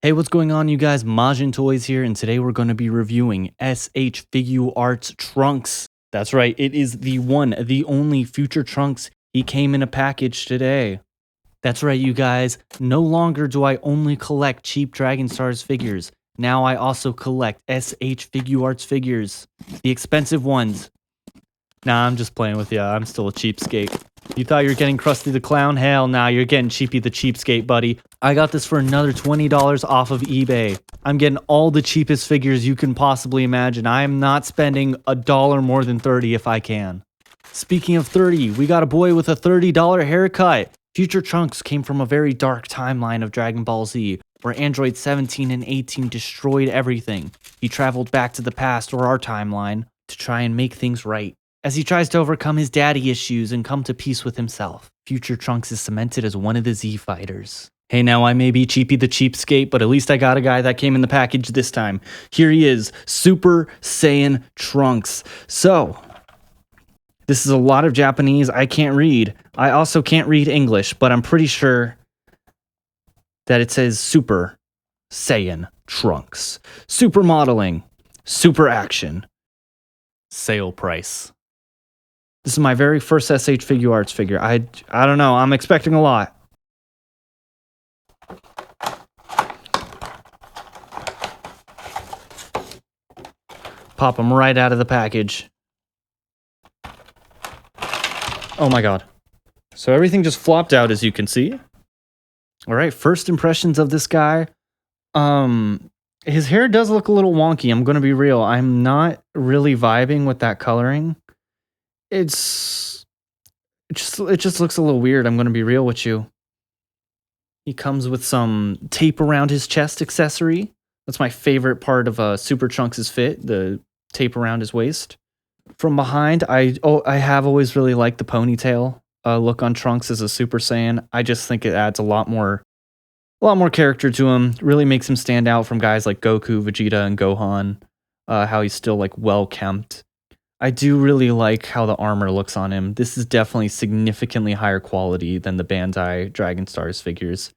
Hey, what's going on, you guys? Majin Toys here, and today we're going to be reviewing SH Figuarts Trunks. That's right, it is the one, the only future Trunks. He came in a package today. That's right, you guys. No longer do I only collect cheap Dragon Stars figures. Now I also collect SH Figuarts figures. The expensive ones. Nah, I'm just playing with you. I'm still a cheapskate. You thought you were getting Krusty the Clown? Hell nah, you're getting Cheapy the Cheapskate, buddy. I got this for another $20 off of eBay. I'm getting all the cheapest figures you can possibly imagine. I am not spending $1 more than 30 if I can. Speaking of 30, we got a boy with a $30 haircut. Future Trunks came from a very dark timeline of Dragon Ball Z, where Android 17 and 18 destroyed everything. He traveled back to the past, or our timeline, to try and make things right. As he tries to overcome his daddy issues and come to peace with himself, Future Trunks is cemented as one of the Z Fighters. Hey, now I may be Cheapy the Cheapskate, but at least I got a guy that came in the package this time. Here he is, Super Saiyan Trunks. So, this is a lot of Japanese I can't read. I also can't read English, but I'm pretty sure that it says Super Saiyan Trunks. Super modeling, super action, sale price. This is my very first SH Figuarts figure. I don't know. I'm expecting a lot. Pop them right out of the package. Oh my god. So everything just flopped out, as you can see. Alright, first impressions of this guy. His hair does look a little wonky. I'm going to be real. I'm not really vibing with that coloring. It just looks a little weird. I'm going to be real with you. He comes with some tape around his chest accessory. That's my favorite part of Super Trunks' fit, the tape around his waist. From behind, I have always really liked the ponytail look on Trunks as a Super Saiyan. I just think it adds a lot more character to him. Really makes him stand out from guys like Goku, Vegeta, and Gohan. How he's still like well kempt. I do really like how the armor looks on him. This is definitely significantly higher quality than the Bandai Dragon Stars figures.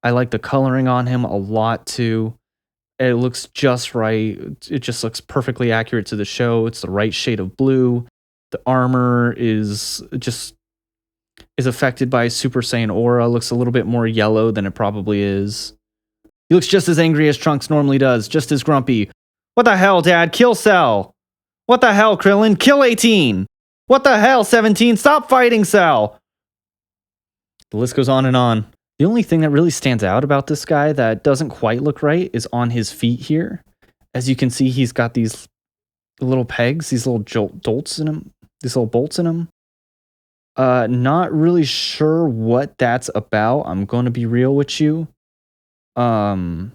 I like the coloring on him a lot too. It looks just right. It just looks perfectly accurate to the show. It's the right shade of blue. The armor is affected by Super Saiyan aura. Looks a little bit more yellow than it probably is. He looks just as angry as Trunks normally does, just as grumpy. What the hell, Dad? Kill Cell! What the hell, Krillin? Kill 18! What the hell, 17? Stop fighting Cell! The list goes on and on. The only thing that really stands out about this guy that doesn't quite look right is on his feet here. As you can see, he's got these little pegs, these little bolts in him. Not really sure what that's about. I'm going to be real with you. It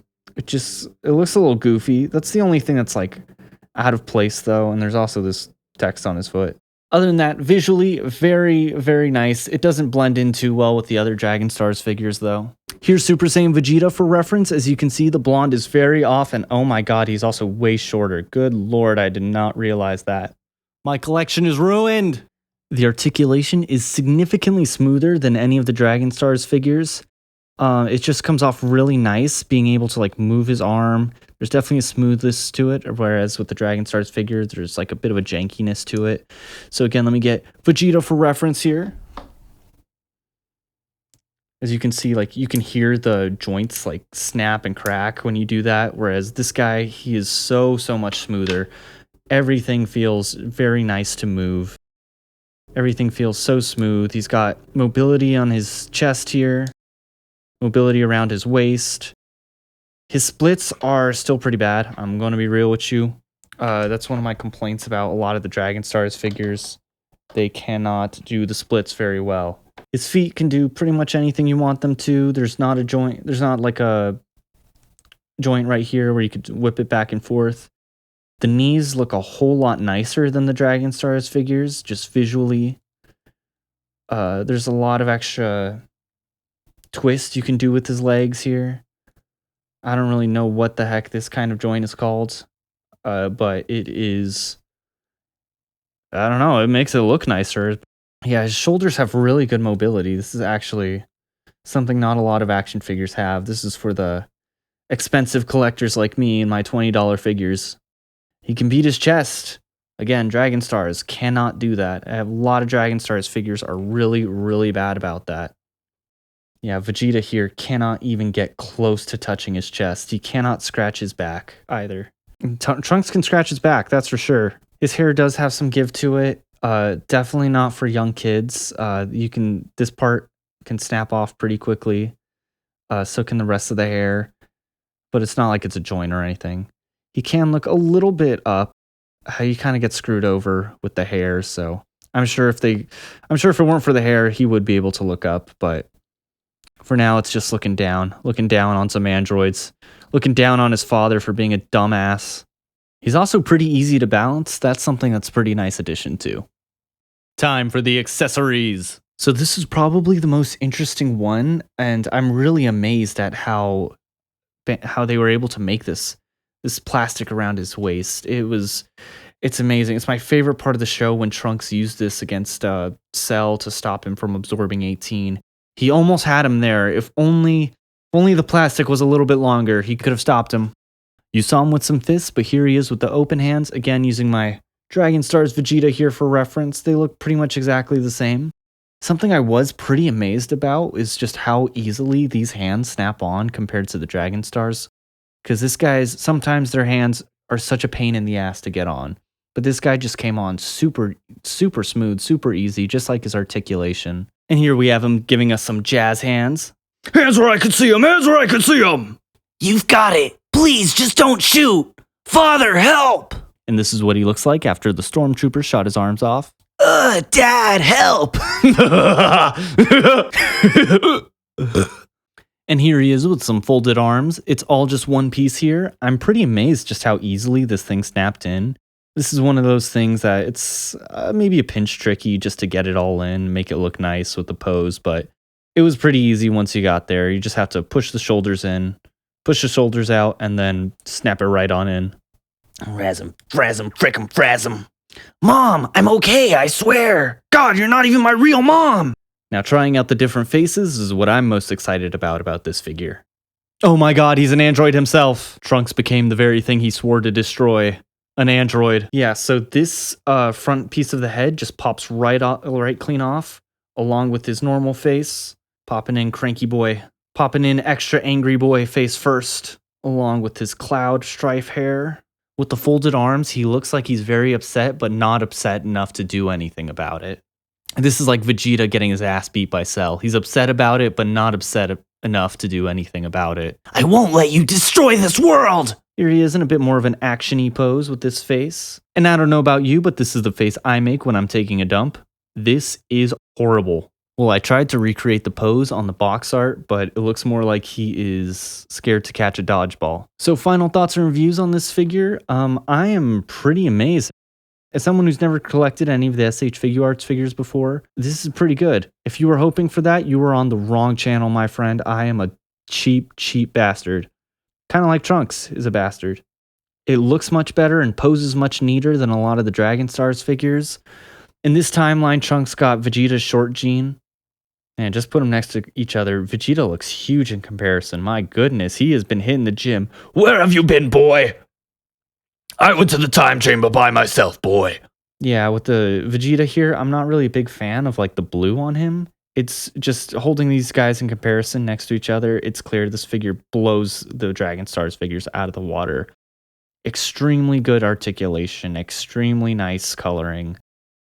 looks a little goofy. That's the only thing that's like out of place though, and there's also this text on his foot. Other than that, visually, very, very nice. It doesn't blend in too well with the other Dragon Stars figures, though. Here's Super Saiyan Vegeta for reference. As you can see, the blonde is very off, and oh my god, he's also way shorter. Good lord, I did not realize that. My collection is ruined! The articulation is significantly smoother than any of the Dragon Stars figures. It just comes off really nice, being able to like move his arm. There's definitely a smoothness to it, whereas with the Dragon Stars figure, there's like a bit of a jankiness to it. So again, let me get Vegeta for reference here. As you can see, like you can hear the joints like snap and crack when you do that, whereas this guy, he is so much smoother. Everything feels very nice to move. Everything feels so smooth. He's got mobility on his chest here, mobility around his waist. His splits are still pretty bad. I'm going to be real with you. That's one of my complaints about a lot of the Dragon Stars figures. They cannot do the splits very well. His feet can do pretty much anything you want them to. There's not a joint. There's not like a joint right here where you could whip it back and forth. The knees look a whole lot nicer than the Dragon Stars figures, just visually. There's a lot of extra twist you can do with his legs here. I don't really know what the heck this kind of joint is called, but it is, I don't know, it makes it look nicer. Yeah, his shoulders have really good mobility. This is actually something not a lot of action figures have. This is for the expensive collectors like me and my $20 figures. He can beat his chest. Again, Dragon Stars cannot do that. I have a lot of Dragon Stars figures are really, really bad about that. Yeah, Vegeta here cannot even get close to touching his chest. He cannot scratch his back either. Trunks can scratch his back, that's for sure. His hair does have some give to it. Definitely not for young kids. This part can snap off pretty quickly. So can the rest of the hair. But it's not like it's a joint or anything. He can look a little bit up. He kind of gets screwed over with the hair, so I'm sure if it weren't for the hair, he would be able to look up, but for now it's just looking down on some androids, looking down on his father for being a dumbass. He's also pretty easy to balance. That's something that's a pretty nice addition too. Time for the accessories. So this is probably the most interesting one, and I'm really amazed at how they were able to make this plastic around his waist. It's amazing. It's my favorite part of the show when Trunks used this against Cell to stop him from absorbing 18. He almost had him there. If only the plastic was a little bit longer, he could have stopped him. You saw him with some fists, but here he is with the open hands. Again, using my Dragon Stars Vegeta here for reference. They look pretty much exactly the same. Something I was pretty amazed about is just how easily these hands snap on compared to the Dragon Stars. Because sometimes their hands are such a pain in the ass to get on. But this guy just came on super, super smooth, super easy, just like his articulation. And here we have him giving us some jazz hands. Hands where I can see him! Hands where I can see him! You've got it! Please, just don't shoot! Father, help! And this is what he looks like after the stormtrooper shot his arms off. Dad, help! And here he is with some folded arms. It's all just one piece here. I'm pretty amazed just how easily this thing snapped in. This is one of those things that it's maybe a pinch tricky just to get it all in, make it look nice with the pose, but it was pretty easy once you got there. You just have to push the shoulders in, push the shoulders out, and then snap it right on in. Frasm, frickin' frasm. Mom, I'm okay, I swear. God, you're not even my real mom. Now, trying out the different faces is what I'm most excited about this figure. Oh my god, he's an android himself. Trunks became the very thing he swore to destroy. An android. Yeah, so this front piece of the head just pops right clean off, along with his normal face. Popping in cranky boy. Popping in extra angry boy face first, along with his cloud strife hair. With the folded arms, he looks like he's very upset, but not upset enough to do anything about it. This is like Vegeta getting his ass beat by Cell. He's upset about it, but not upset enough to do anything about it. I won't let you destroy this world! Here he is in a bit more of an action-y pose with this face. And I don't know about you, but this is the face I make when I'm taking a dump. This is horrible. Well, I tried to recreate the pose on the box art, but it looks more like he is scared to catch a dodgeball. So final thoughts and reviews on this figure. I am pretty amazed. As someone who's never collected any of the SH Figuarts figures before, this is pretty good. If you were hoping for that, you were on the wrong channel, my friend. I am a cheap, cheap bastard. Kind of like Trunks is a bastard. It looks much better and poses much neater than a lot of the Dragon Stars figures. In this timeline, Trunks got Vegeta's short gene. And just put them next to each other. Vegeta looks huge in comparison. My goodness, he has been hitting the gym. Where have you been, boy? I went to the time chamber by myself, boy. Yeah, with the Vegeta here, I'm not really a big fan of like the blue on him. It's just holding these guys in comparison next to each other. It's clear this figure blows the Dragon Stars figures out of the water. Extremely good articulation, extremely nice coloring.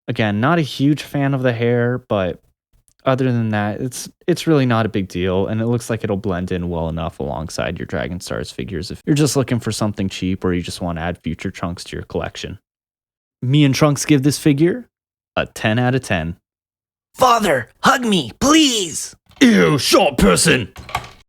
Again, not a huge fan of the hair, but other than that, it's really not a big deal, and it looks like it'll blend in well enough alongside your Dragon Stars figures if you're just looking for something cheap or you just want to add future Trunks to your collection. Me and Trunks give this figure a 10 out of 10. Father, hug me, please! Ew, short person!